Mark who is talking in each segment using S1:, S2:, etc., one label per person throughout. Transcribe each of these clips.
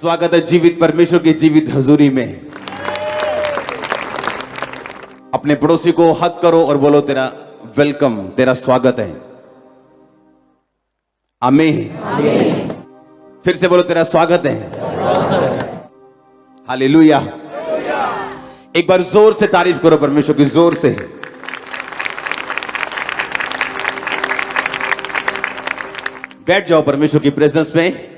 S1: स्वागत है जीवित परमेश्वर की जीवित हजूरी में। अपने पड़ोसी को हक करो और बोलो तेरा वेलकम, तेरा स्वागत है। आमीन। फिर से बोलो तेरा स्वागत है। हालेलुया। एक बार जोर से तारीफ करो परमेश्वर की, जोर से। बैठ जाओ परमेश्वर की प्रेजेंस में,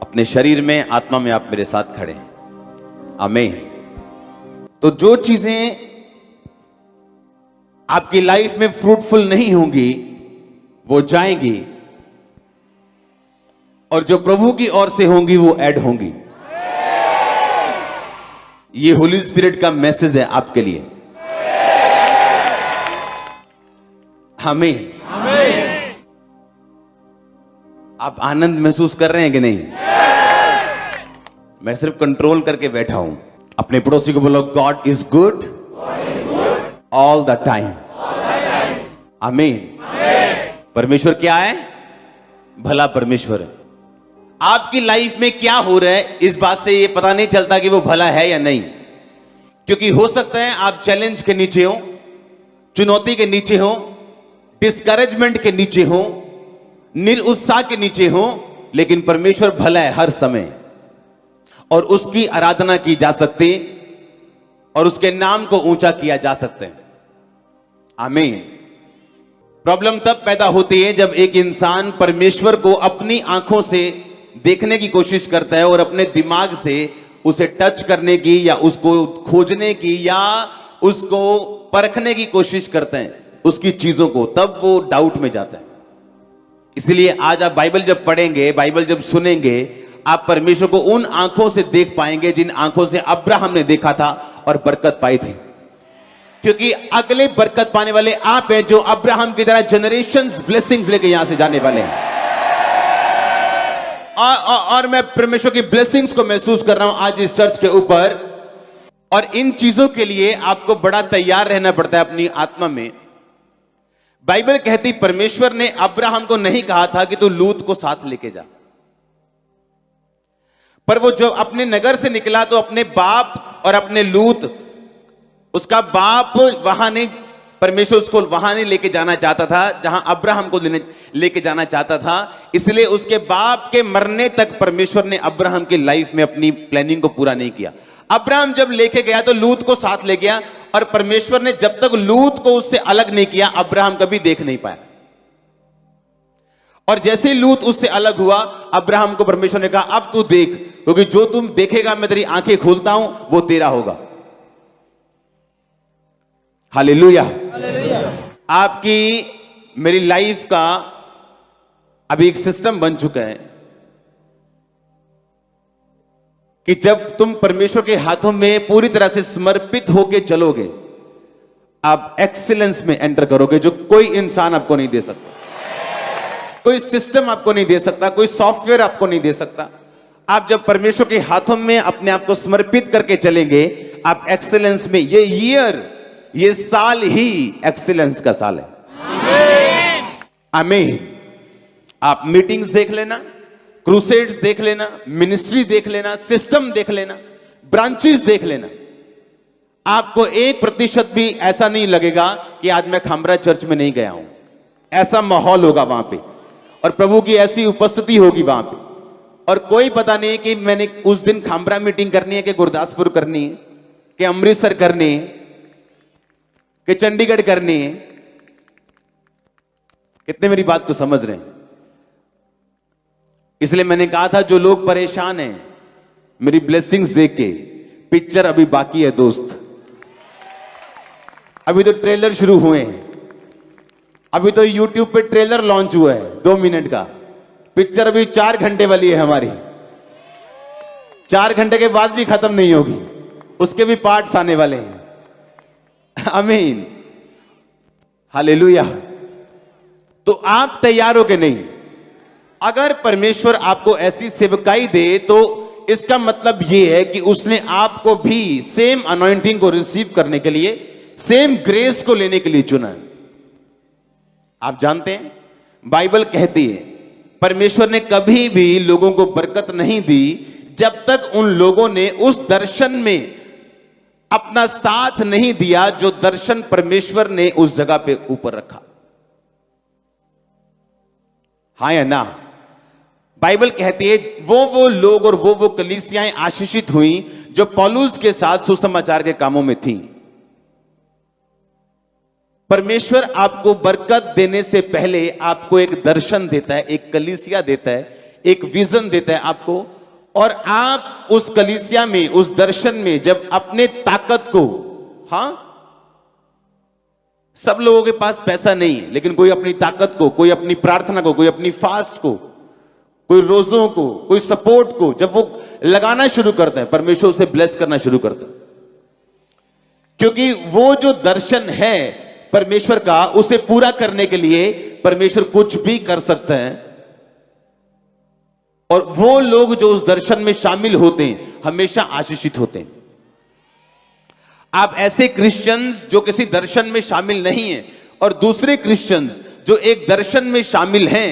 S1: अपने शरीर में, आत्मा में आप मेरे साथ खड़े हैं। आमीन। तो जो चीजें आपकी लाइफ में फ्रूटफुल नहीं होंगी वो जाएंगी, और जो प्रभु की ओर से होंगी वो ऐड होंगी। ये होली स्पिरिट का मैसेज है आपके लिए। आमीन। आप आनंद महसूस कर रहे हैं कि नहीं? मैं सिर्फ कंट्रोल करके बैठा हूं। अपने पड़ोसी को बोलो God is good all the time. आमीन। परमेश्वर क्या है? भला परमेश्वर है। आपकी लाइफ में क्या हो रहा है इस बात से ये पता नहीं चलता कि वो भला है या नहीं, क्योंकि हो सकता है आप चैलेंज के नीचे हो, चुनौती के नीचे हो, डिस्करेजमेंट के नीचे हो, निरुत्साह के नीचे हो, लेकिन परमेश्वर भला है हर समय, और उसकी आराधना की जा सकती और उसके नाम को ऊंचा किया जा सकता है। आमीन। प्रॉब्लम तब पैदा होती है जब एक इंसान परमेश्वर को अपनी आंखों से देखने की कोशिश करता है और अपने दिमाग से उसे टच करने की या उसको खोजने की या उसको परखने की कोशिश करते हैं उसकी चीजों को, तब वो डाउट में जाता है। इसलिए आज आप बाइबल जब पढ़ेंगे, बाइबल जब सुनेंगे, आप परमेश्वर को उन आंखों से देख पाएंगे जिन आंखों से अब्राहम ने देखा था और बरकत पाई थी, क्योंकि अगले बरकत पाने वाले आप हैं जो अब्राहम की तरह जनरेशंस ब्लेसिंग्स लेके यहां से जाने वाले हैं। और मैं परमेश्वर की ब्लेसिंग्स को महसूस कर रहा हूं आज इस चर्च के ऊपर, और इन चीजों के लिए आपको बड़ा तैयार रहना पड़ता है अपनी आत्मा में। बाइबल कहती परमेश्वर ने अब्राहम को नहीं कहा था कि तू लूत को साथ लेके जा, पर वो जो अपने नगर से निकला तो अपने बाप और अपने लूत, उसका बाप वहां नहीं, परमेश्वर उसको वहां नहीं लेके जाना चाहता था जहां अब्राहम को लेके जाना चाहता था। इसलिए उसके बाप के मरने तक परमेश्वर ने अब्राहम की लाइफ में अपनी प्लानिंग को पूरा नहीं किया। अब्राहम जब लेके गया तो लूत को साथ ले गया, और परमेश्वर ने जब तक लूत को उससे अलग नहीं किया अब्राहम कभी देख नहीं पाया। और जैसे ही लूत उससे अलग हुआ, अब्राहम को परमेश्वर ने कहा अब तू देख, क्योंकि जो तुम देखेगा मैं तेरी आंखें खोलता हूं वो तेरा होगा। हालेलुया। आपकी मेरी लाइफ का अभी एक सिस्टम बन चुका है कि जब तुम परमेश्वर के हाथों में पूरी तरह से समर्पित होकर चलोगे, आप एक्सीलेंस में एंटर करोगे जो कोई इंसान आपको नहीं दे सकता, कोई सिस्टम आपको नहीं दे सकता, कोई सॉफ्टवेयर आपको नहीं दे सकता। आप जब परमेश्वर के हाथों में अपने आप को समर्पित करके चलेंगे, आप एक्सीलेंस में, ये साल ही एक्सीलेंस का साल है। आमीन। आप मीटिंग्स देख लेना, क्रूसेड्स देख लेना, मिनिस्ट्री देख लेना, सिस्टम देख लेना, ब्रांचेस देख लेना, आपको 1% भी ऐसा नहीं लगेगा कि आज मैं खामरा चर्च में नहीं गया हूं। ऐसा माहौल होगा वहां पे, और प्रभु की ऐसी उपस्थिति होगी वहां पे, और कोई पता नहीं कि मैंने उस दिन खामरा मीटिंग करनी है कि गुरदासपुर करनी है कि अमृतसर करनी है कि चंडीगढ़ करनी है। कितने मेरी बात को समझ रहे हैं? इसलिए मैंने कहा था जो लोग परेशान हैं मेरी ब्लेसिंग्स देख के, पिक्चर अभी बाकी है दोस्त। अभी तो ट्रेलर शुरू हुए हैं, अभी तो YouTube पे ट्रेलर लॉन्च हुआ है 2 मिनट का। पिक्चर अभी 4 घंटे वाली है हमारी, 4 घंटे के बाद भी खत्म नहीं होगी, उसके भी पार्ट्स आने वाले हैं। आमीन। हालेलुया। तो आप तैयार हो के नहीं? अगर परमेश्वर आपको ऐसी सेवकाई दे तो इसका मतलब यह है कि उसने आपको भी सेम अनॉइंटिंग को रिसीव करने के लिए, सेम ग्रेस को लेने के लिए चुना है। आप जानते हैं बाइबल कहती है परमेश्वर ने कभी भी लोगों को बरकत नहीं दी जब तक उन लोगों ने उस दर्शन में अपना साथ नहीं दिया जो दर्शन परमेश्वर ने उस जगह पे ऊपर रखा। हाँ या ना? बाइबल कहती है वो लोग और वो कलीसियाएं आशीषित हुई जो पौलुस के साथ सुसमाचार के कामों में थी। परमेश्वर आपको बरकत देने से पहले आपको एक दर्शन देता है, एक कलीसिया देता है, एक विजन देता है आपको, और आप उस कलीसिया में, उस दर्शन में जब अपने ताकत को, हाँ, सब लोगों के पास पैसा नहीं है, लेकिन कोई अपनी ताकत को, कोई अपनी प्रार्थना को, कोई अपनी फास्ट को, कोई रोजों को, कोई सपोर्ट को जब वो लगाना शुरू करते हैं, परमेश्वर उसे ब्लेस करना शुरू करता है। क्योंकि वो जो दर्शन है परमेश्वर का, उसे पूरा करने के लिए परमेश्वर कुछ भी कर सकता है। और वो लोग जो उस दर्शन में शामिल होते हैं हमेशा आशीषित होते हैं। आप ऐसे क्रिश्चियंस जो किसी दर्शन में शामिल नहीं हैं और दूसरे क्रिश्चियंस जो एक दर्शन में शामिल हैं,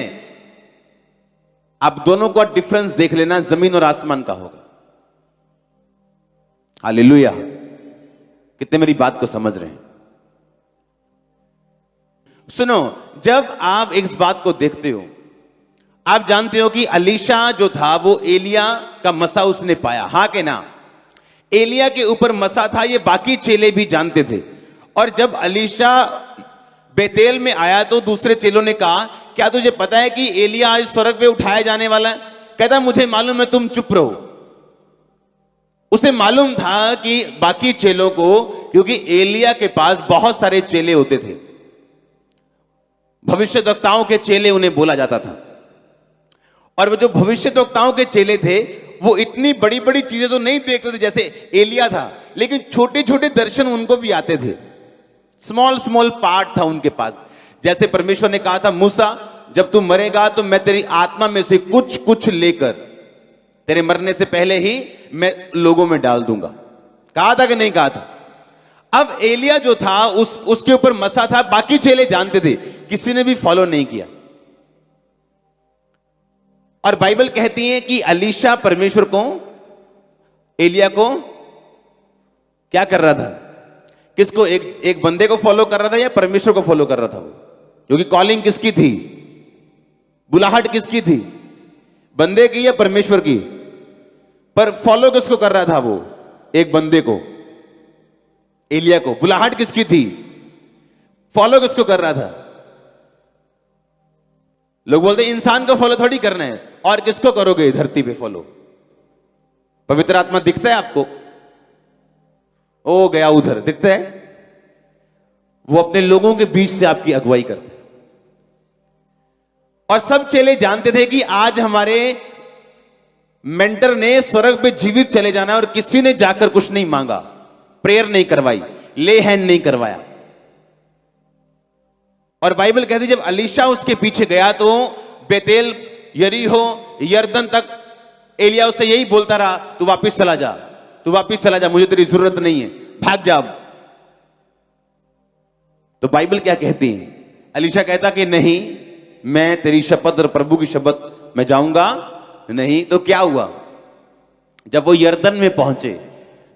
S1: आप दोनों का डिफरेंस देख लेना, जमीन और आसमान का होगा। हालेलुया! कितने मेरी बात को समझ रहे हैं? सुनो, जब आप इस बात को देखते हो, आप जानते हो कि अलीशा जो था वो एलिया का मसा उसने पाया, हाँ के ना? एलिया के ऊपर मसा था, ये बाकी चेले भी जानते थे। और जब अलीशा बेतेल में आया तो दूसरे चेलों ने कहा, क्या तुझे पता है कि एलिया आज स्वर्ग पे उठाया जाने वाला है? कहता, मुझे मालूम है, तुम चुप रहो। उसे मालूम था कि बाकी चेलों को, क्योंकि एलिया के पास बहुत सारे चेले होते थे, भविष्यद्वक्ताओं के चेले उन्हें बोला जाता था। और वो जो भविष्यद्वक्ताओं के चेले थे वो इतनी बड़ी बड़ी चीजें तो नहीं देखते थे जैसे एलिया था, लेकिन छोटे छोटे दर्शन उनको भी आते थे। स्मॉल स्मॉल पार्ट था उनके पास। जैसे परमेश्वर ने कहा था, मूसा जब तू मरेगा तो मैं तेरी आत्मा में से कुछ कुछ लेकर तेरे मरने से पहले ही मैं लोगों में डाल दूंगा। कहा था कि नहीं कहा था? अब एलिया जो था उसके ऊपर मसा था, बाकी चेले जानते थे, किसी ने भी फॉलो नहीं किया। और बाइबल कहती है कि अलीशा परमेश्वर को, एलिया को क्या कर रहा था? किसको? एक बंदे को फॉलो कर रहा था या परमेश्वर को फॉलो कर रहा था वो? क्योंकि कॉलिंग किसकी थी? बुलाहट किसकी थी? बंदे की या परमेश्वर की? पर फॉलो किसको कर रहा था वो? एक बंदे को, एलिया को। बुलाहट किसकी थी? फॉलो किसको कर रहा था? लोग बोलते इंसान को फॉलो थोड़ी करना है, और किसको करोगे धरती पे फॉलो? पवित्र आत्मा दिखता है आपको? ओ गया उधर, दिखता है? वो अपने लोगों के बीच से आपकी अगुवाई करता है। और सब चेले जानते थे कि आज हमारे मेंटर ने स्वर्ग पे जीवित चले जाना, और किसी ने जाकर कुछ नहीं मांगा, प्रेयर नहीं करवाई, ले हैंड नहीं करवाया। और बाइबल कहती है जब अलीशा उसके पीछे गया तो बेतेल, यरीहो, यरदन तक एलिया उससे यही बोलता रहा, तू वापिस चला जा, तू वापिस चला जा, मुझे तेरी जरूरत नहीं है, भाग जा। तो बाइबल क्या कहती है? अलीशा कहता कि नहीं, मैं तेरी शपथ और प्रभु की शपथ मैं जाऊंगा नहीं। तो क्या हुआ? जब वो यरदन में पहुंचे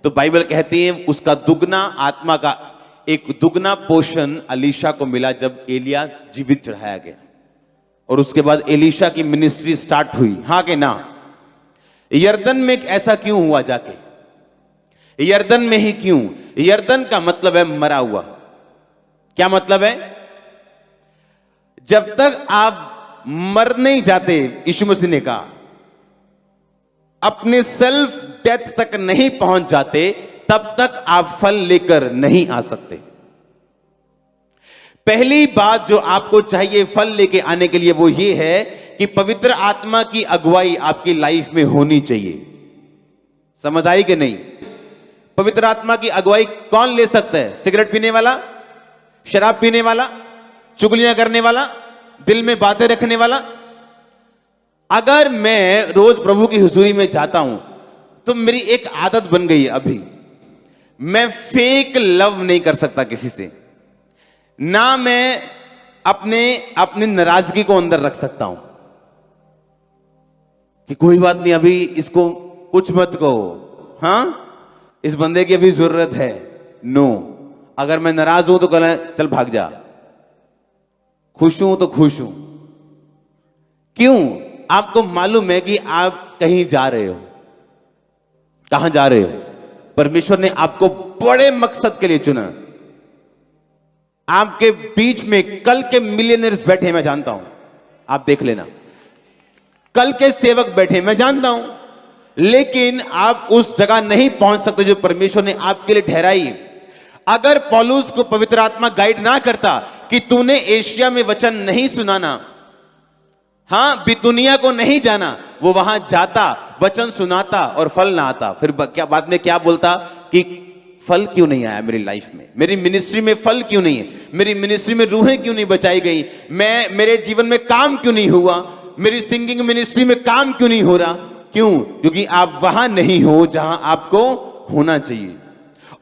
S1: तो बाइबल कहती है उसका दुगना आत्मा का एक दुगना पोषण अलीशा को मिला जब एलिया जीवित चढ़ाया गया। और उसके बाद एलीशा की मिनिस्ट्री स्टार्ट हुई, हाँ के ना? यरदन में ऐसा क्यों हुआ? जाके यरदन में ही क्यों? यरदन का मतलब है मरा हुआ। क्या मतलब है? जब तक आप मर नहीं जाते, यीशु मसीह ने कहा, अपने सेल्फ डेथ तक नहीं पहुंच जाते, तब तक आप फल लेकर नहीं आ सकते। पहली बात जो आपको चाहिए फल लेके आने के लिए वो ये है कि पवित्र आत्मा की अगुवाई आपकी लाइफ में होनी चाहिए। समझ आई कि नहीं? पवित्र आत्मा की अगुवाई कौन ले सकता है? सिगरेट पीने वाला, शराब पीने वाला, चुगलियां करने वाला, दिल में बातें रखने वाला? अगर मैं रोज प्रभु की हुजूरी में जाता हूं तो मेरी एक आदत बन गई है अभी, मैं फेक लव नहीं कर सकता किसी से, ना मैं अपनी नाराजगी को अंदर रख सकता हूं कि कोई बात नहीं, अभी इसको कुछ मत कहो, हाँ इस बंदे की अभी जरूरत है, नो। अगर मैं नाराज हूं तो कहना चल भाग जा, खुश हूं तो खुश हूं। क्यों? आपको मालूम है कि आप कहीं जा रहे हो। कहां जा रहे हो? परमेश्वर ने आपको बड़े मकसद के लिए चुना। आपके बीच में कल के मिलियनर्स बैठे, मैं जानता हूं, आप देख लेना, कल के सेवक बैठे, मैं जानता हूं, लेकिन आप उस जगह नहीं पहुंच सकते जो परमेश्वर ने आपके लिए ठहराई। अगर पौलुस को पवित्र आत्मा गाइड ना करता कि तूने एशिया में वचन नहीं सुनाना, हां बितुनिया को नहीं जाना, वो वहां जाता, वचन सुनाता और फल ना आता। फिर क्या बाद में क्या बोलता कि फल क्यों नहीं आया मेरी लाइफ में, मेरी मिनिस्ट्री में फल क्यों नहीं है, मेरी मिनिस्ट्री में रूहें क्यों नहीं बचाई गई, मेरे जीवन में काम क्यों नहीं हुआ, मेरी सिंगिंग मिनिस्ट्री में काम क्यों नहीं हो रहा? क्यों? क्योंकि आप वहां नहीं हो जहां आपको होना चाहिए।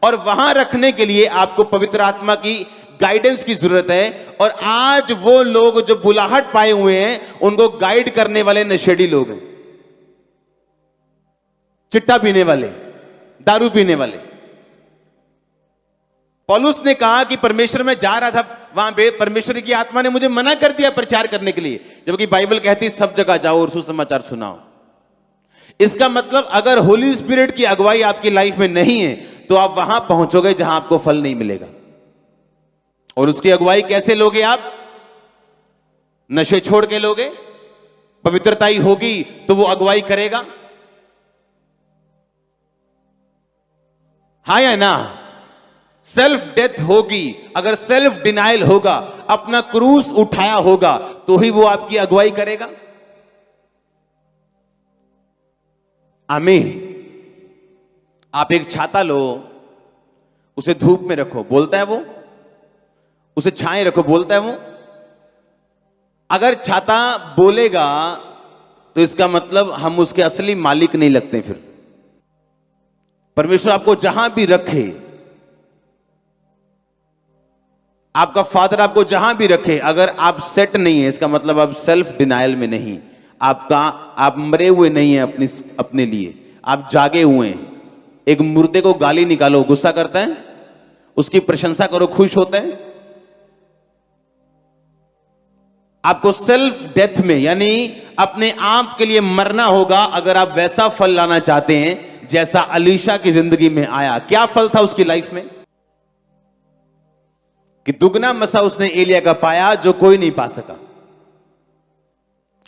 S1: और वहां रखने के लिए आपको पवित्र आत्मा की गाइडेंस की जरूरत है। और आज वो लोग जो बुलाहट पाए हुए हैं, उनको गाइड करने वाले नशेड़ी लोग हैं, चिट्टा पीने वाले, दारू पीने वाले। पौलुस ने कहा कि परमेश्वर में जा रहा था, वहां पे परमेश्वर की आत्मा ने मुझे मना कर दिया प्रचार करने के लिए, जबकि बाइबल कहती है सब जगह जाओ और सुसमाचार सुनाओ। इसका मतलब अगर होली स्पिरिट की अगुवाई आपकी लाइफ में नहीं है तो आप वहां पहुंचोगे जहां आपको फल नहीं मिलेगा। और उसकी अगुवाई कैसे लोगे आप? नशे छोड़ के लोगे? पवित्रताई होगी तो वो अगुवाई करेगा, हाँ या ना? सेल्फ डेथ होगी, अगर सेल्फ डिनाइल होगा, अपना क्रूस उठाया होगा, तो ही वो आपकी अगुवाई करेगा। आमीन। आप एक छाता लो, उसे धूप में रखो, बोलता है वो? उसे छाए रखो, बोलता है वो? अगर छाता बोलेगा तो इसका मतलब हम उसके असली मालिक नहीं लगते। फिर परमेश्वर आपको जहां भी रखे, आपका फादर आपको जहां भी रखे, अगर आप सेट नहीं है, इसका मतलब आप सेल्फ डिनाइल में नहीं, आप मरे हुए नहीं हैं अपने लिए, आप जागे हुए हैं। एक मुर्दे को गाली निकालो, गुस्सा करता है? उसकी प्रशंसा करो, खुश होता है? आपको सेल्फ डेथ में, यानी अपने आप के लिए मरना होगा अगर आप वैसा फल लाना चाहते हैं जैसा अलीशा की जिंदगी में आया। क्या फल था उसकी लाइफ में? कि दुगना मसा उसने एलिया का पाया जो कोई नहीं पा सका।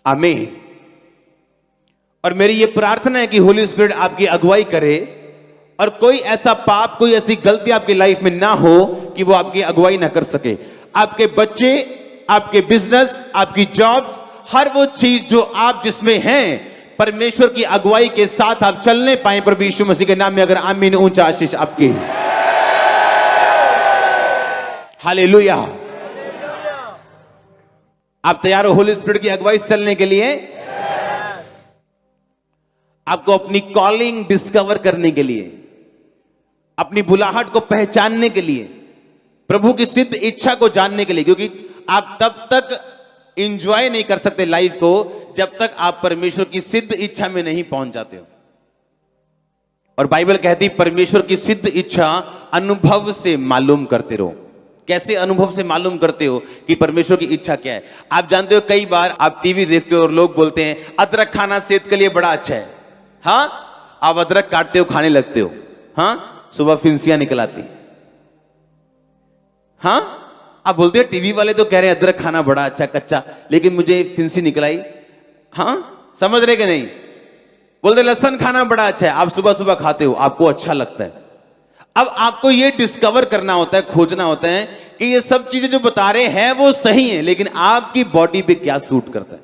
S1: आमीन। और मेरी यह प्रार्थना है कि होली स्पिरिट आपकी अगुवाई करे और कोई ऐसा पाप, कोई ऐसी गलती आपकी लाइफ में ना हो कि वो आपकी अगुवाई ना कर सके। आपके बच्चे, आपके बिजनेस, आपकी जॉब, हर वो चीज जो आप जिसमें हैं, परमेश्वर की अगुवाई के साथ आप चलने पाए प्रभु यीशु मसीह के नाम में। अगर आमीन, ऊंचा आशीष आपकी। हालेलुया। आप तैयार हो होली स्पिरिट की अगुवाई से चलने के लिए? आपको अपनी कॉलिंग डिस्कवर करने के लिए, अपनी बुलाहट को पहचानने के लिए, प्रभु की सिद्ध इच्छा को जानने के लिए, क्योंकि आप तब तक एंजॉय नहीं कर सकते लाइफ को जब तक आप परमेश्वर की सिद्ध इच्छा में नहीं पहुंच जाते हो। और बाइबल कहती परमेश्वर की सिद्ध इच्छा अनुभव से मालूम करते रहो। कैसे अनुभव से मालूम करते हो कि परमेश्वर की इच्छा क्या है? आप जानते हो कई बार आप टीवी देखते हो और लोग बोलते हैं अदरक खाना सेहत के लिए बड़ा अच्छा है। हाँ, आप अदरक काटते हो, खाने लगते हो, हाँ, सुबह फिंसियां निकल आती। हाँ, आप बोलते हो टीवी वाले तो कह रहे हैं अदरक खाना बड़ा अच्छा कच्चा, लेकिन मुझे फिंसी निकल आई। हाँ, समझ रहे कि नहीं? बोलते लहसुन खाना बड़ा अच्छा है, आप सुबह सुबह खाते हो, आपको अच्छा लगता है। अब आपको यह डिस्कवर करना होता है, खोजना होता है कि ये सब चीजें जो बता रहे हैं वो सही है, लेकिन आपकी बॉडी पे क्या सूट करता है।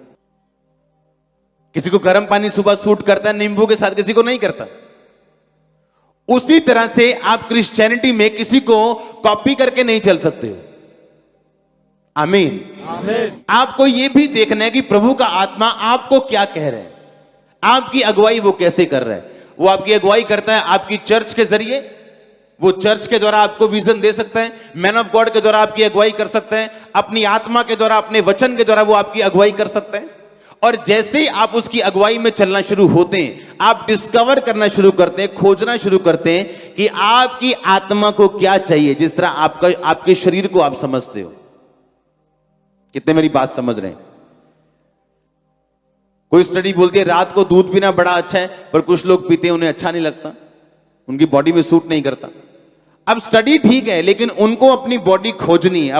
S1: किसी को गर्म पानी सुबह सूट करता है नींबू के साथ, किसी को नहीं करता। उसी तरह से आप क्रिश्चियनिटी में किसी को कॉपी करके नहीं चल सकते हो। आमीन। आमीन। आपको यह भी देखना है कि प्रभु का आत्मा आपको क्या कह रहा है, आपकी अगुवाई वो कैसे कर रहा है। वो आपकी अगुवाई करता है आपकी चर्च के जरिए, वो चर्च के द्वारा आपको विजन दे सकता है, मैन ऑफ गॉड के द्वारा आपकी अगुवाई कर सकता है, अपनी आत्मा के द्वारा, अपने वचन के द्वारा वो आपकी अगुवाई कर सकता है। और जैसे ही आप उसकी अगुवाई में चलना शुरू होते हैं, आप डिस्कवर करना शुरू करते हैं, खोजना शुरू करते हैं कि आपकी आत्मा को क्या चाहिए, जिस तरह आपके शरीर को आप समझते हो। कितने मेरी बात समझ रहे हैं? कोई स्टडी बोलती है रात को दूध पीना बड़ा अच्छा है, पर कुछ लोग पीते हैं, उन्हें अच्छा नहीं लगता, उनकी बॉडी में सूट नहीं करता। अब स्टडी ठीक है, लेकिन उनको अपनी बॉडी खोजनी है,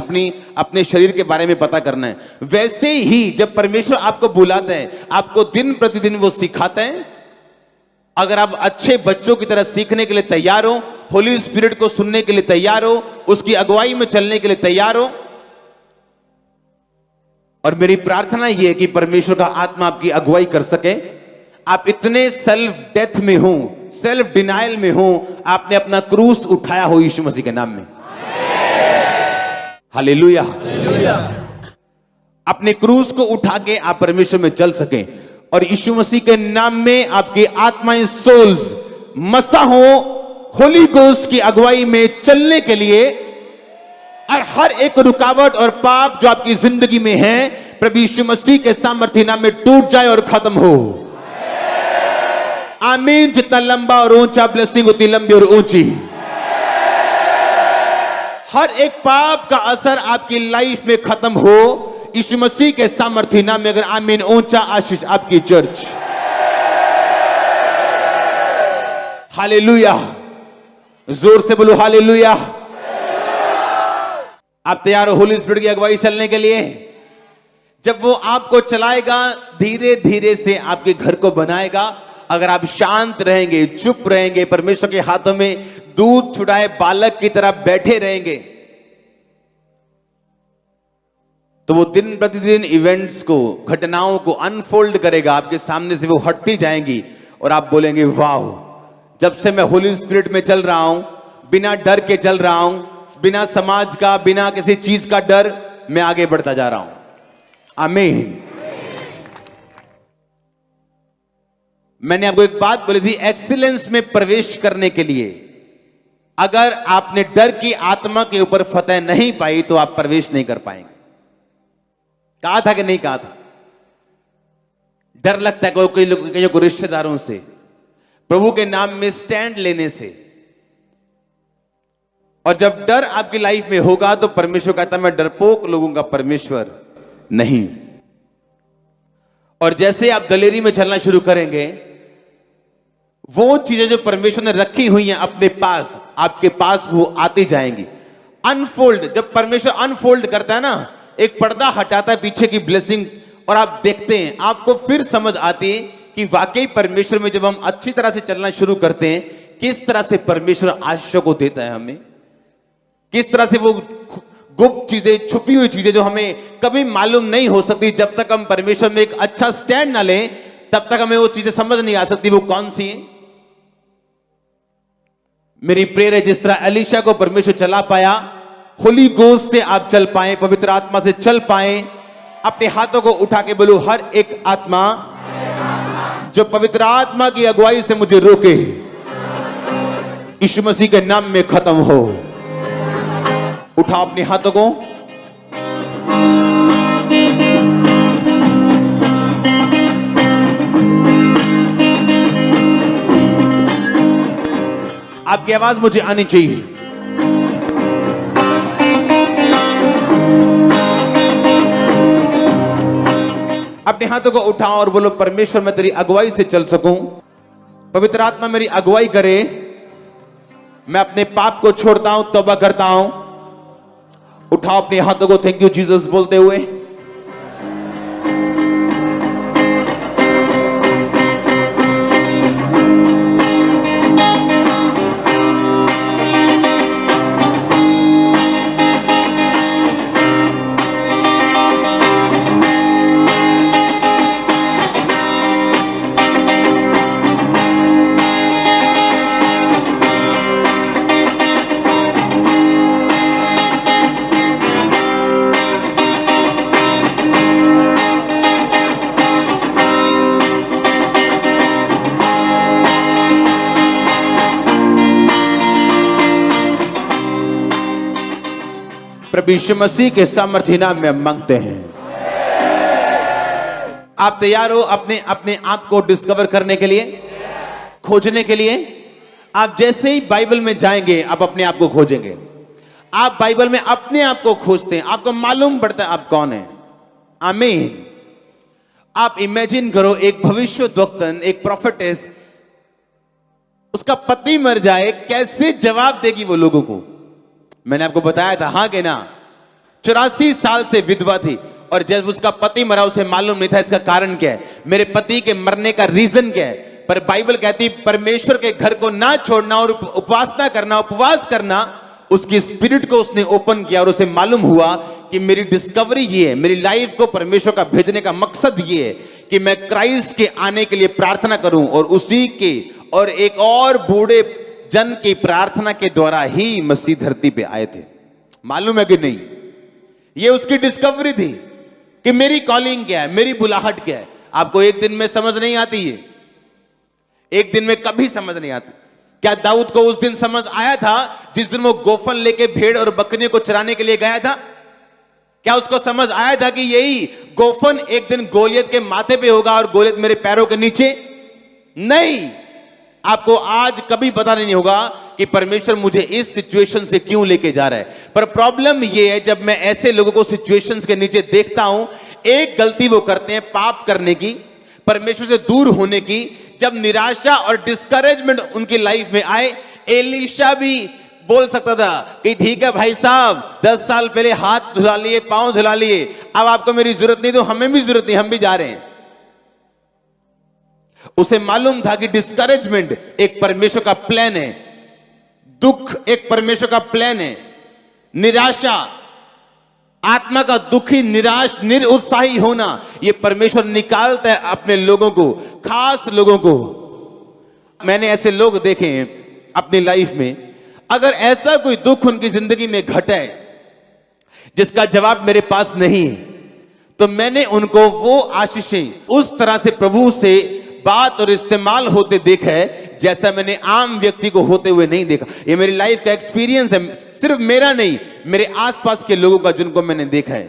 S1: अपने शरीर के बारे में पता करना है। वैसे ही जब परमेश्वर आपको बुलाता है, आपको दिन प्रतिदिन वो सिखाता है। अगर आप अच्छे बच्चों की तरह सीखने के लिए तैयार हो, होली स्पिरिट को सुनने के लिए तैयार हो, उसकी अगुवाई में चलने के लिए तैयार हो, और मेरी प्रार्थना यह है कि परमेश्वर का आत्मा आपकी अगुवाई कर सके। आप इतने सेल्फ डेथ में हो, सेल्फ डिनायल में हो, आपने अपना क्रूस उठाया हो यीशु मसीह के नाम में। हालेलुया। अपने क्रूस को उठा के आप परमेश्वर में चल सके, और यीशु मसीह के नाम में आपकी आत्माएं, सोल्स मसा हो होली गोस्ट की अगुवाई में चलने के लिए, और हर एक रुकावट और पाप जो आपकी जिंदगी में है, प्रभु यीशु मसीह के सामर्थ्य नाम में टूट जाए और खत्म हो। आमीन। जितना लंबा और ऊंचा ब्लेसिंग उतनी लंबी और ऊंची। हर एक पाप का असर आपकी लाइफ में खत्म हो यीशु मसीह के सामर्थ्य नाम में। अगर आमीन, ऊंचा आशीष आपकी चर्च। हालेलुया। जोर से बोलो हालेलुया। आप तैयार हो होली स्पिरिट की अगुवाई चलने के लिए? जब वो आपको चलाएगा, धीरे धीरे से आपके घर को बनाएगा। अगर आप शांत रहेंगे, चुप रहेंगे, परमेश्वर के हाथों में दूध छुड़ाए बालक की तरह बैठे रहेंगे, तो वो दिन प्रतिदिन इवेंट्स को, घटनाओं को अनफोल्ड करेगा। आपके सामने से वो हटती जाएंगी और आप बोलेंगे वाह, जब से मैं होली स्पिरिट में चल रहा हूं, बिना डर के चल रहा हूं, बिना समाज का, बिना किसी चीज का डर, मैं आगे बढ़ता जा रहा हूं। आमीन। मैंने आपको एक बात बोली थी, एक्सीलेंस में प्रवेश करने के लिए अगर आपने डर की आत्मा के ऊपर फतह नहीं पाई तो आप प्रवेश नहीं कर पाएंगे। कहा था कि नहीं कहा था? डर लगता है कई को रिश्तेदारों से, प्रभु के नाम में स्टैंड लेने से। और जब डर आपकी लाइफ में होगा तो परमेश्वर कहता है मैं डरपोक लोगों का परमेश्वर नहीं। और जैसे आप दलेरी में चलना शुरू करेंगे, वो चीजें जो परमेश्वर ने रखी हुई हैं अपने पास, आपके पास वो आती जाएंगी। अनफोल्ड, जब परमेश्वर अनफोल्ड करता है ना, एक पर्दा हटाता है पीछे की ब्लेसिंग, और आप देखते हैं, आपको फिर समझ आती है कि वाकई परमेश्वर में जब हम अच्छी तरह से चलना शुरू करते हैं, किस तरह से परमेश्वर आशीषों को देता है हमें, किस तरह से वो गुप्त चीजें, छुपी हुई चीजें जो हमें कभी मालूम नहीं हो सकती, जब तक हम परमेश्वर में एक अच्छा स्टैंड ना लें, तब तक हमें वो चीजें समझ नहीं आ सकती वो कौन सी है। मेरी प्रेयर है, जिस तरह एलीशा को परमेश्वर चला पाया, होली गोस्ट से आप चल पाए, पवित्र आत्मा से चल पाए। अपने हाथों को उठा के बोलो, हर एक आत्मा जो पवित्र आत्मा की अगुवाई से मुझे रोके, यीशु मसीह के नाम में खत्म हो। उठाओ अपने हाथों को। आपकी आवाज मुझे आनी चाहिए। अपने हाथों को उठाओ और बोलो, परमेश्वर मैं तेरी अगुवाई से चल सकूं, पवित्र आत्मा मेरी अगुवाई करे, मैं अपने पाप को छोड़ता हूं, तौबा करता हूं। उठाओ अपने हाथों को, थैंक यू जीसस बोलते हुए। प्रभु यीशु मसीह के सामर्थ्य नाम में मांगते हैं, आप तैयार हो अपने अपने आप को डिस्कवर करने के लिए, खोजने के लिए? आप जैसे ही बाइबल में जाएंगे आप अपने आप को खोजेंगे। आप बाइबल में अपने आप को खोजते हैं, आपको मालूम पड़ता है आप कौन है। आमीन। आप इमेजिन करो एक भविष्यद्वक्तन, एक प्रोफेटेस, उसका पति मर जाए, कैसे जवाब देगी वो लोगों को? मैंने आपको बताया था, हाँ कि ना? 84 साल से विधवा थी और जब उसका पति मरा उसे मालूम नहीं था इसका कारण क्या है, मेरे पति के मरने का रीजन क्या है। पर बाइबल कहती परमेश्वर के घर को ना छोड़ना और उपासना करना, उपवास करना। उसकी स्पिरिट को उसने ओपन किया और उसे मालूम हुआ कि मेरी डिस्कवरी ये है, मेरी लाइफ को परमेश्वर का भेजने का मकसद ये है कि मैं क्राइस्ट के आने के लिए प्रार्थना करूं और उसी के और एक और बूढ़े जन की प्रार्थना के द्वारा ही मसीह धरती पे आए थे। मालूम है कि नहीं? ये उसकी डिस्कवरी थी कि मेरी कॉलिंग क्या है, मेरी बुलाहट क्या है। आपको एक दिन में समझ नहीं आती है, एक दिन में कभी समझ नहीं आती। क्या दाऊद को उस दिन समझ आया था जिस दिन वो गोफन लेके भेड़ और बकरियों को चराने के लिए गया था? क्या उसको समझ आया था कि यही गोफन एक दिन गोलियत के माथे पे होगा और गोलियत मेरे पैरों के नीचे? नहीं। आपको आज कभी पता नहीं होगा कि परमेश्वर मुझे इस सिचुएशन से क्यों लेके जा रहा है। पर प्रॉब्लम यह है, जब मैं ऐसे लोगों को सिचुएशंस के नीचे देखता हूं, एक गलती वो करते हैं पाप करने की, परमेश्वर से दूर होने की। जब निराशा और डिस्करेजमेंट उनकी लाइफ में आए, एलीशा भी बोल सकता था कि ठीक है भाई साहब, 10 साल पहले हाथ धुला लिए, पांव धुला लिए, अब आपको मेरी जरूरत नहीं, तो हमें भी जरूरत नहीं, हम भी जा रहे हैं। उसे मालूम था कि डिस्करेजमेंट एक परमेश्वर का प्लान है, दुख एक परमेश्वर का प्लान है, निराशा, आत्मा का दुखी, निराश, निरुत्साही होना, यह परमेश्वर निकालता है अपने लोगों को, खास लोगों को। मैंने ऐसे लोग देखे हैं अपनी लाइफ में, अगर ऐसा कोई दुख उनकी जिंदगी में घटा है जिसका जवाब मेरे पास नहीं है, तो मैंने उनको वो आशीषें उस तरह से प्रभु से बात और इस्तेमाल होते देखा है जैसा मैंने आम व्यक्ति को होते हुए नहीं देखा। ये मेरी लाइफ का एक्सपीरियंस है, सिर्फ मेरा नहीं, मेरे आसपास के लोगों का जिनको मैंने देखा है।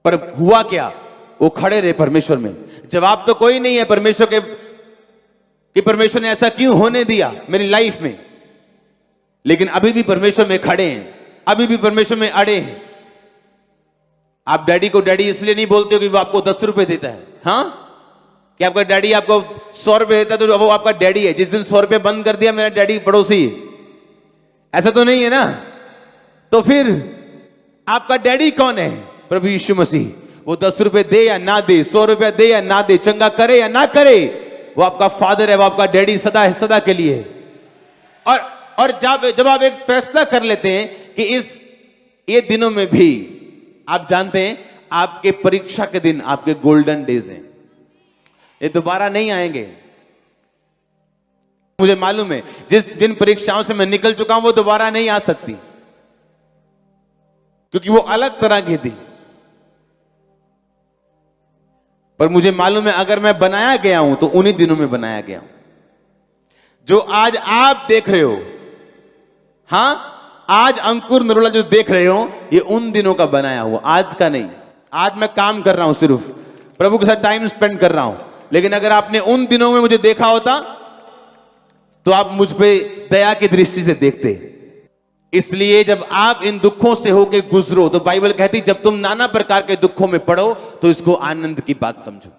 S1: पर हुआ क्या? वो खड़े रहे परमेश्वर में। जवाब तो कोई नहीं है परमेश्वर के कि परमेश्वर ने ऐसा क्यों होने दिया मेरी लाइफ में, लेकिन अभी भी परमेश्वर में खड़े हैं, अभी भी परमेश्वर में अड़े हैं। आप डैडी को डैडी इसलिए नहीं बोलते हो कि वो आपको 10 रुपए देता है, हाँ? कि आपका डैडी आपको 100 रुपए देता है तो वो आपका डैडी है। जिस दिन 100 रुपए बंद कर दिया, मेरा डैडी पड़ोसी, ऐसा तो नहीं है ना? तो फिर आपका डैडी कौन है? प्रभु यीशु मसीह। वो 10 रुपए दे या ना दे, 100 रुपया दे या ना दे, चंगा करे या ना करे, वो आपका फादर है, वो आपका डैडी सदा है, सदा के लिए। और जब आप एक फैसला कर लेते हैं कि ये दिनों में भी, आप जानते हैं आपके परीक्षा के दिन आपके गोल्डन डेज हैं, ये दोबारा नहीं आएंगे। मुझे मालूम है जिस दिन परीक्षाओं से मैं निकल चुका हूं वो दोबारा नहीं आ सकती, क्योंकि वो अलग तरह की थी। पर मुझे मालूम है अगर मैं बनाया गया हूं तो उन्हीं दिनों में बनाया गया हूं। जो आज आप देख रहे हो, हां, आज अंकुर नरोला जो देख रहे हो, ये उन दिनों का बनाया हुआ, आज का नहीं। आज मैं काम कर रहा हूं, सिर्फ प्रभु के साथ टाइम स्पेंड कर रहा हूं। लेकिन अगर आपने उन दिनों में मुझे देखा होता तो आप मुझ पे दया की दृष्टि से देखते। इसलिए जब आप इन दुखों से होके गुजरो तो बाइबल कहती जब तुम नाना प्रकार के दुखों में पड़ो तो इसको आनंद की बात समझो।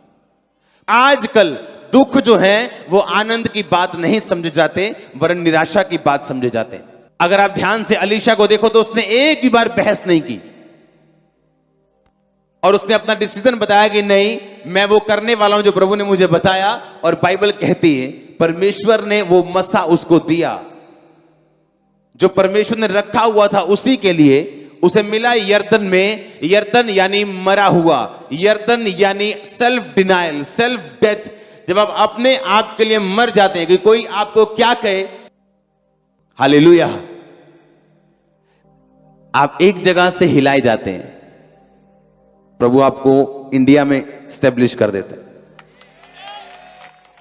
S1: आजकल दुख जो है वो आनंद की बात नहीं समझे जाते, वरन निराशा की बात समझे जाते। अगर आप ध्यान से अलीशा को देखो तो उसने एक भी बार बहस नहीं की और उसने अपना डिसीजन बताया कि नहीं, मैं वो करने वाला हूं जो प्रभु ने मुझे बताया। और बाइबल कहती है परमेश्वर ने वो मसा उसको दिया जो परमेश्वर ने रखा हुआ था उसी के लिए। उसे मिला यर्दन में, यर्दन यानी मरा हुआ, यर्दन यानी सेल्फ डिनायल, सेल्फ डेथ। जब आप अपने आप के लिए मर जाते हैं कि कोई आपको क्या कहे, हालेलुया, आप एक जगह से हिलाए जाते हैं, प्रभु आपको इंडिया में स्टेब्लिश कर देता है।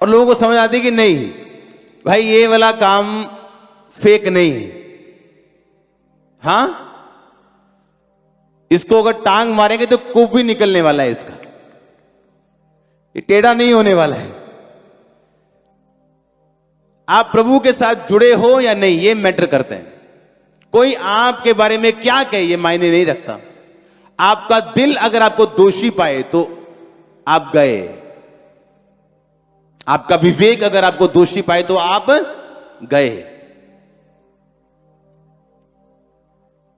S1: और लोगों को समझ आती है कि नहीं भाई ये वाला काम फेक नहीं है, हाँ, इसको अगर टांग मारेंगे तो कुछ भी निकलने वाला है इसका। ये टेढ़ा नहीं होने वाला है। आप प्रभु के साथ जुड़े हो या नहीं, ये मैटर करते हैं। कोई आपके बारे में क्या कहे ये मायने नहीं रखता। आपका दिल अगर आपको दोषी पाए तो आप गए। आपका विवेक अगर आपको दोषी पाए तो आप गए।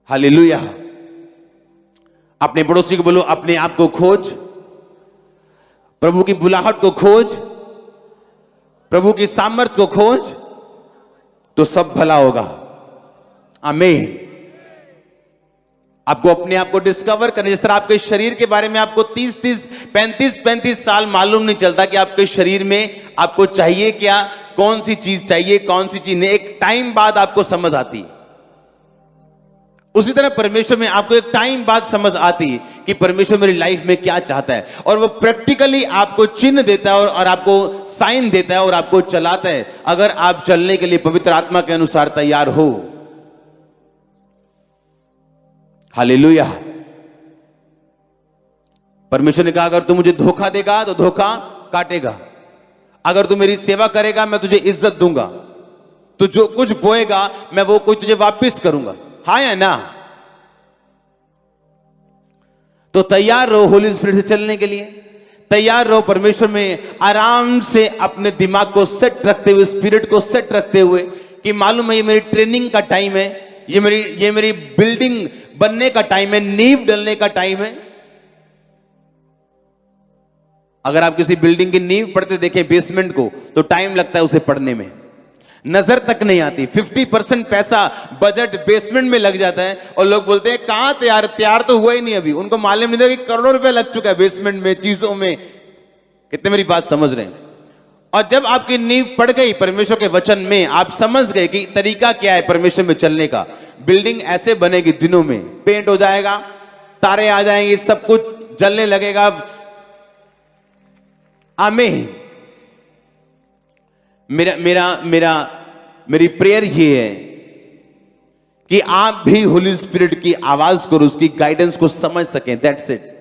S1: हालेलुया। अपने पड़ोसी को बोलो, अपने आप को खोज, प्रभु की बुलाहट को खोज, प्रभु की सामर्थ को खोज, तो सब भला होगा। आमीन। आपको अपने आप को डिस्कवर करने, जिस तरह आपके शरीर के बारे में आपको 30-30, 35-35 साल मालूम नहीं चलता कि आपके शरीर में आपको चाहिए क्या, कौन सी चीज चाहिए, कौन सी चीज नहीं, एक टाइम बाद आपको समझ आती। उसी तरह परमेश्वर में आपको एक टाइम बाद समझ आती कि परमेश्वर मेरी लाइफ में क्या चाहता है, और वो प्रैक्टिकली आपको चिन्ह देता है और आपको साइन देता है और आपको चलाता है, अगर आप चलने के लिए पवित्र आत्मा के अनुसार तैयार हो। हालेलुया। परमेश्वर ने कहा अगर तू मुझे धोखा देगा तो धोखा काटेगा, अगर तू मेरी सेवा करेगा मैं तुझे इज्जत दूंगा, तू जो कुछ बोएगा मैं वो कुछ तुझे वापस करूंगा। हाँ या ना? तो तैयार रहो होली स्पिरिट से चलने के लिए, तैयार रहो परमेश्वर में आराम से अपने दिमाग को सेट रखते हुए, स्पिरिट को सेट रखते हुए कि मालूम है ये मेरी ट्रेनिंग का टाइम है, ये मेरी बिल्डिंग बनने का टाइम है, नींव डलने का टाइम है। अगर आप किसी बिल्डिंग की नींव पढ़ते देखें बेसमेंट को, तो टाइम लगता है उसे पढ़ने में, नजर तक नहीं आती। 50% पैसा बजट बेसमेंट में लग जाता है और लोग बोलते हैं कहां तैयार तो हुआ ही नहीं अभी। उनको मालूम नहीं था कि करोड़ों रुपए लग चुका है बेसमेंट में, चीजों में। कितने मेरी बात समझ रहे हैं? और जब आपकी नींव पड़ गई परमेश्वर के वचन में, आप समझ गए कि तरीका क्या है परमेश्वर में चलने का, बिल्डिंग ऐसे बनेगी, दिनों में पेंट हो जाएगा, तारे आ जाएंगे, सब कुछ जलने लगेगा। आमीन। मेरी प्रेयर ये है कि आप भी होली स्पिरिट की आवाज को, उसकी गाइडेंस को समझ सकें। That's it.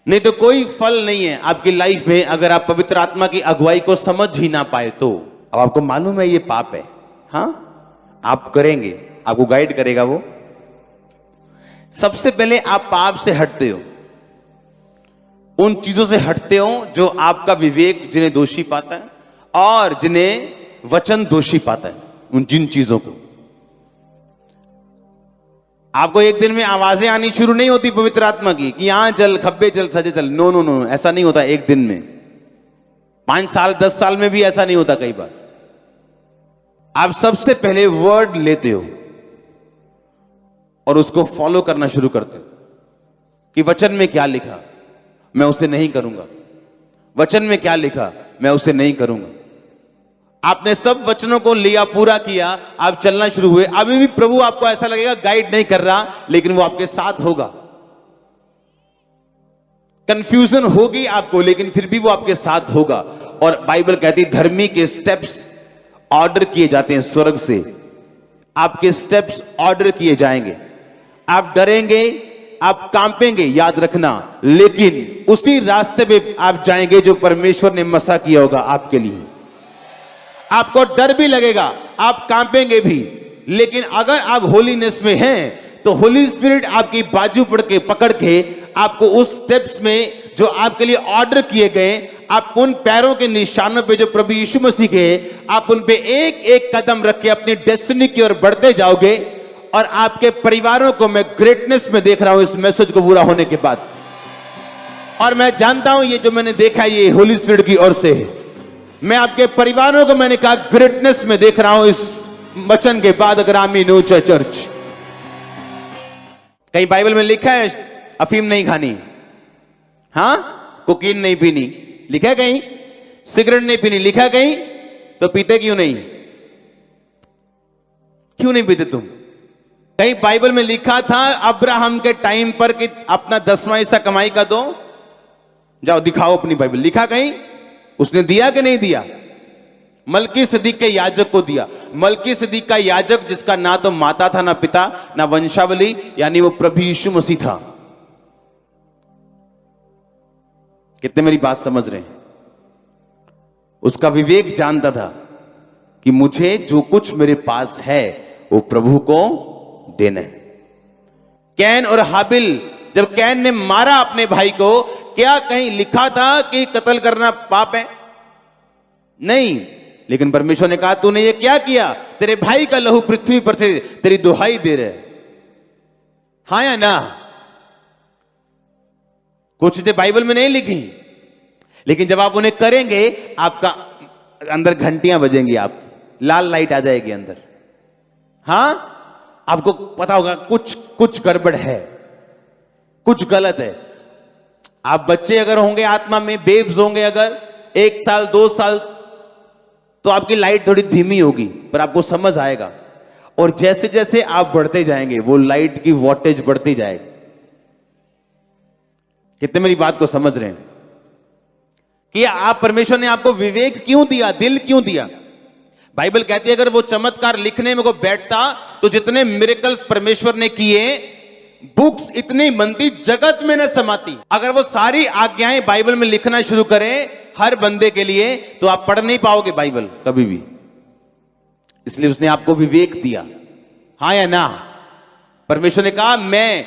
S1: नहीं तो कोई फल नहीं है आपकी लाइफ में अगर आप पवित्र आत्मा की अगुवाई को समझ ही ना पाए तो। अब आपको मालूम है ये पाप है, हाँ, आप करेंगे, आपको गाइड करेगा वो। सबसे पहले आप पाप से हटते हो, उन चीजों से हटते हो जो आपका विवेक जिन्हें दोषी पाता है और जिन्हें वचन दोषी पाता है, जिन चीजों को। आपको एक दिन में आवाजें आनी शुरू नहीं होती पवित्र आत्मा की कि यहां चल, खब्बे चल, सजे चल। नो नो नो, ऐसा नहीं होता एक दिन में। 5 साल 10 साल में भी ऐसा नहीं होता। कई बार आप सबसे पहले वर्ड लेते हो और उसको फॉलो करना शुरू करते हो कि वचन में क्या लिखा मैं उसे नहीं करूंगा, वचन में क्या लिखा मैं उसे नहीं करूंगा। आपने सब वचनों को लिया, पूरा किया, आप चलना शुरू हुए। अभी भी प्रभु आपको ऐसा लगेगा गाइड नहीं कर रहा, लेकिन वो आपके साथ होगा। कंफ्यूजन होगी आपको, लेकिन फिर भी वो आपके साथ होगा। और बाइबल कहती है धर्मी के स्टेप्स ऑर्डर किए जाते हैं स्वर्ग से। आपके स्टेप्स ऑर्डर किए जाएंगे। आप डरेंगे, आप कांपेंगे, याद रखना, लेकिन उसी रास्ते पे आप जाएंगे जो परमेश्वर ने मसा किया होगा आपके लिए। आपको डर भी लगेगा, आप कांपेंगे भी, लेकिन अगर आप होलीनेस में हैं तो होली स्पिरिट आपकी बाजू पकड़ के आपको उस स्टेप्स में जो आपके लिए ऑर्डर किए गए, आप उन पैरों के निशानों पे जो प्रभु यीशु मसीह के, आप उन पे एक एक कदम रख के अपनी डेस्टिनी की ओर बढ़ते जाओगे। और आपके परिवारों को मैं ग्रेटनेस में देख रहा हूं इस मैसेज को पूरा होने के बाद। और मैं जानता हूं ये जो मैंने देखा ये होली स्पिरिट की ओर से है। मैं आपके परिवारों को, मैंने कहा, ग्रेटनेस में देख रहा हूं इस वचन के बाद। अगर आमीन हो चर्च। कहीं बाइबल में लिखा है अफीम नहीं खानी, हां, कोकीन नहीं पीनी, लिखा है कहीं? सिगरेट नहीं पीनी, लिखा है कहीं? तो पीते क्यों नहीं? क्यों नहीं पीते तुम? कहीं बाइबल में लिखा था अब्राहम के टाइम पर कि अपना 10वां हिस्सा कमाई का दो? जाओ दिखाओ अपनी बाइबल, लिखा कहीं? उसने दिया कि नहीं दिया? मलकी सिद्दीक के याजक को दिया। मलकी सिद्दीक का याजक जिसका ना तो माता था, ना पिता, ना वंशावली, यानी वो प्रभु यीशु मसीह था। कितने मेरी बात समझ रहे हैं? उसका विवेक जानता था कि मुझे जो कुछ मेरे पास है वो प्रभु को देना है। कैन और हाबिल, जब कैन ने मारा अपने भाई को, क्या कहीं लिखा था कि कत्ल करना पाप है? नहीं। लेकिन परमेश्वर ने कहा तूने ये क्या किया? तेरे भाई का लहू पृथ्वी पर से तेरी दुहाई दे रहे। हाँ या ना? कुछ चीजें बाइबल में नहीं लिखी, लेकिन जब आप उन्हें करेंगे आपका अंदर घंटियां बजेंगी, आप लाल लाइट आ जाएगी अंदर। हां, आपको पता होगा कुछ गड़बड़ है, कुछ गलत है। आप बच्चे अगर होंगे आत्मा में, बेब्स होंगे अगर 1 साल 2 साल, तो आपकी लाइट थोड़ी धीमी होगी, पर आपको समझ आएगा। और जैसे जैसे आप बढ़ते जाएंगे वो लाइट की वोल्टेज बढ़ती जाएगी। कितने मेरी बात को समझ रहे हैं कि आप, परमेश्वर ने आपको विवेक क्यों दिया, दिल क्यों दिया? बाइबल कहती है अगर वो चमत्कार लिखने में को बैठता तो जितने मिरेकल्स परमेश्वर ने किए, बुक्स इतनी बनती जगत में न समाती। अगर वो सारी आज्ञाएं बाइबल में लिखना शुरू करें हर बंदे के लिए, तो आप पढ़ नहीं पाओगे बाइबल कभी भी। इसलिए उसने आपको विवेक दिया। हां या ना? परमेश्वर ने कहा मैं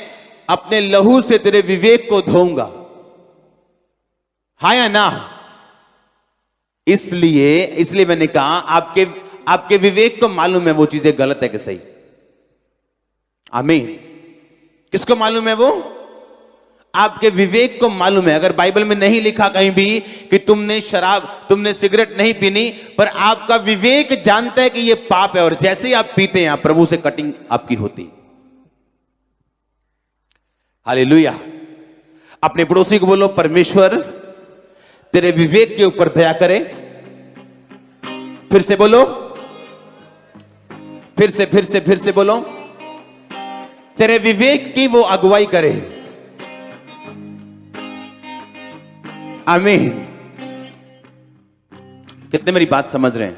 S1: अपने लहू से तेरे विवेक को धोऊंगा। हाँ या ना? इसलिए मैंने कहा आपके विवेक को मालूम है वो चीजें गलत है कि सही। आमीन। किसको मालूम है वो? आपके विवेक को मालूम है। अगर बाइबल में नहीं लिखा कहीं भी कि तुमने सिगरेट नहीं पीनी, पर आपका विवेक जानता है कि यह पाप है, और जैसे ही आप पीते हैं आप प्रभु से कटिंग आपकी होती। हालेलुया। अपने पड़ोसी को बोलो परमेश्वर तेरे विवेक के ऊपर दया करे। फिर से बोलो, फिर से बोलो, तेरे विवेक की वो अगुवाई करे। आमीन। कितने मेरी बात समझ रहे हैं?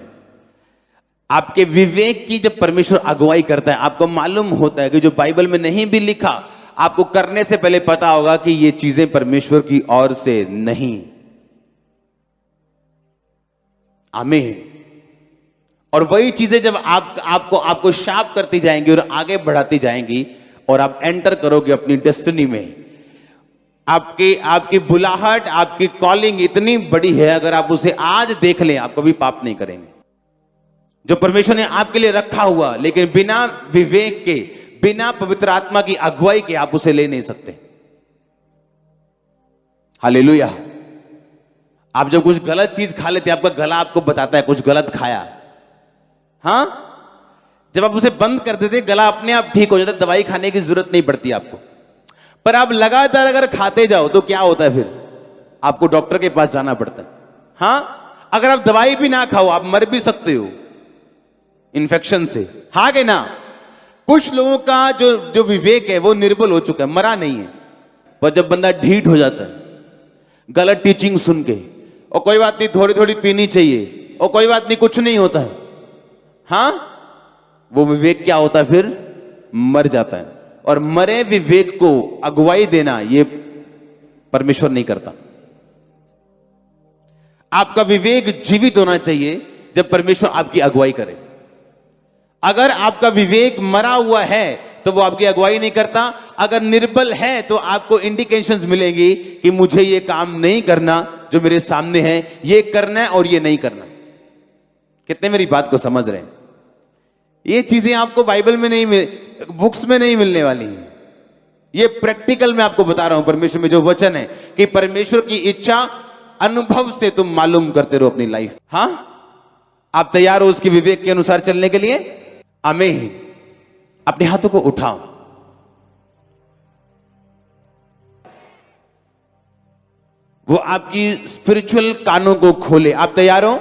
S1: आपके विवेक की जब परमेश्वर अगुवाई करता है, आपको मालूम होता है कि जो बाइबल में नहीं भी लिखा, आपको करने से पहले पता होगा कि ये चीजें परमेश्वर की ओर से नहीं। आमीन। और वही चीजें जब आपको शार्प करती जाएंगी और आगे बढ़ाती जाएंगी, और आप एंटर करोगे अपनी डेस्टिनी में। आपकी बुलाहट, आपकी कॉलिंग इतनी बड़ी है, अगर आप उसे आज देख लें आप कभी पाप नहीं करेंगे। जो परमेश्वर ने आपके लिए रखा हुआ, लेकिन बिना विवेक के, बिना पवित्र आत्मा की अगुवाई के आप उसे ले नहीं सकते। हालेलुया। आप जब कुछ गलत चीज खा लेते हैं, आपका गला आपको बताता है कुछ गलत खाया। हां, जब आप उसे बंद कर देते, गला अपने आप ठीक हो जाता है, दवाई खाने की जरूरत नहीं पड़ती आपको। पर आप लगातार अगर खाते जाओ तो क्या होता है? फिर आपको डॉक्टर के पास जाना पड़ता है। हां, अगर आप दवाई भी ना खाओ आप मर भी सकते हो इन्फेक्शन से। हाँ कि ना? कुछ लोगों का जो विवेक है वो निर्बल हो चुका है, मरा नहीं है। पर जब बंदा ढीठ हो जाता है गलत टीचिंग सुन के, और कोई बात नहीं थोड़ी थोड़ी पीनी चाहिए, और कोई बात नहीं कुछ नहीं होता है, हां, वो विवेक क्या होता है? फिर मर जाता है। और मरे विवेक को अगुवाई देना ये परमेश्वर नहीं करता। आपका विवेक जीवित होना चाहिए जब परमेश्वर आपकी अगुवाई करे। अगर आपका विवेक मरा हुआ है तो वो आपकी अगुवाई नहीं करता। अगर निर्बल है तो आपको इंडिकेशंस मिलेंगी कि मुझे ये काम नहीं करना जो मेरे सामने है, ये करना है और ये नहीं करना। कितने मेरी बात को समझ रहे हैं? ये चीजें आपको बाइबल में नहीं, बुक्स में नहीं मिलने वाली हैं। ये प्रैक्टिकल में आपको बता रहा हूं, परमेश्वर में जो वचन है कि परमेश्वर की इच्छा अनुभव से तुम मालूम करते रहो अपनी लाइफ। हां, आप तैयार हो उसके विवेक के अनुसार चलने के लिए? आमीन। अपने हाथों को उठाओ। वो आपकी स्पिरिचुअल कानों को खोले। आप तैयार हो?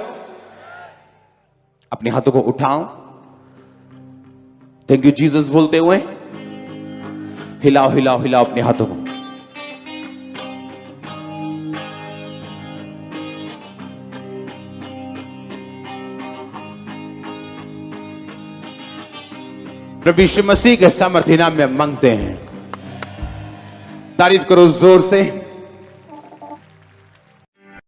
S1: अपने हाथों को उठाओ। थैंक यू जीसस बोलते हुए हिलाओ हिलाओ हिलाओ अपने हाथों को। प्रभु यीशु मसीह के सामर्थ्य नाम में मांगते हैं। तारीफ करो जोर से।